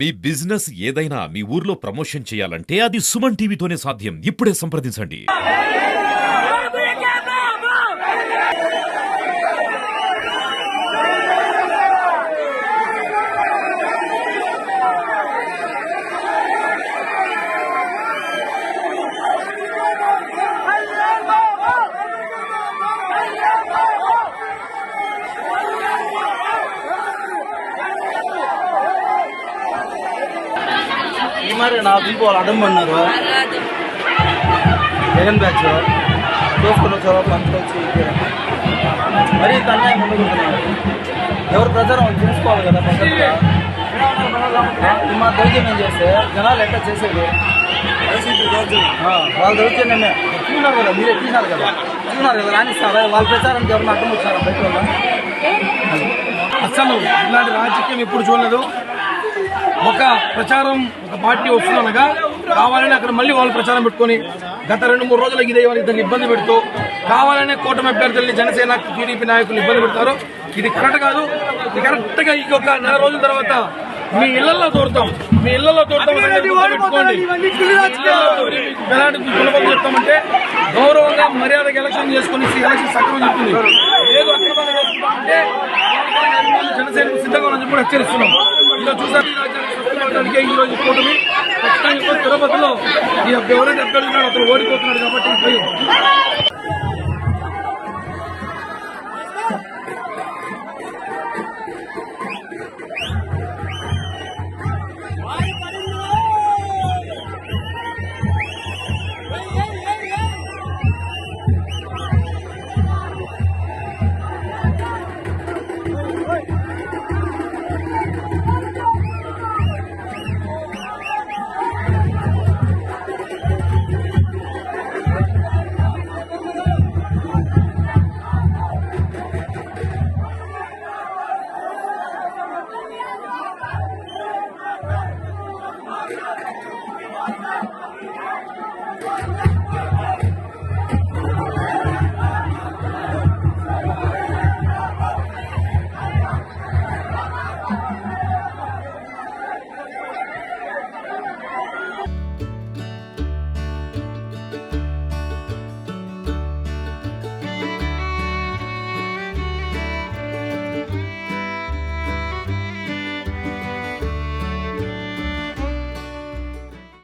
మీ business ఏదైనా మీ ఊర్లో promotion చేయాలంటే అది సుమన్ టీవీతోనే సాధ్యం. ఇప్పుడే సంప్రదించండి. మరి నా దీపు వాళ్ళు అడ్డం పడినారు జగన్ బ్యాచ్ చూసుకుని వచ్చారు పంచుకొచ్చి మరీ అన్యాయం ఉండగలుగుతున్నారు. ఎవరు ప్రచారం వాళ్ళు చేసుకోవాలి కదా పద్ధతిగా. మా దౌర్జన్యం చేస్తే జనాలు ఎట్లా చేసేది? వాళ్ళ దౌర్జన్యమే చూసినారు కదా, మీరే చూసినారు కదా రాణిస్తారా? వాళ్ళ ప్రచారానికి ఎవరైనా అడ్డం వచ్చారా బయట వల్ల? అసలు ఇలాంటి రాజకీయం ఎప్పుడు చూడలేదు. ఒక ప్రచారం ఒక పార్టీ వస్తుందనగా కావాలని అక్కడ మళ్ళీ వాళ్ళు ప్రచారం పెట్టుకొని గత 2-3 రోజులకి ఇదే ఇద్దరిని ఇబ్బంది పెడుతూ కావాలనే కూటమి అభ్యర్థుల్ని జనసేన టీడీపీ నాయకులు ఇబ్బంది పెడతారు. ఇది కరెక్ట్ కాదు. ఇది కరెక్ట్గా ఇంకొక 4 రోజుల తర్వాత మీ ఇళ్లలో దూరుతాం పెట్టుకోండి. ఎలాంటి కులబొమ్మ చెప్తామంటే గౌరవంగా మర్యాదగా ఎలక్షన్ చేసుకుని ఎలక్షన్ సక్రమం చెప్తుంది. లేదు అక్రమంగా చేసుకుంటామంటే జనసేనకు సిద్ధంగా ఉన్నది కూడా హెచ్చరిస్తున్నాం. ఇలా చూసారు ఈ రోజు కూటమి ఖచ్చితంగా తిరుపతిలో ఎవరైతే అభ్యర్థున్నాడో అతను ఓడిపోతున్నాడు కాబట్టి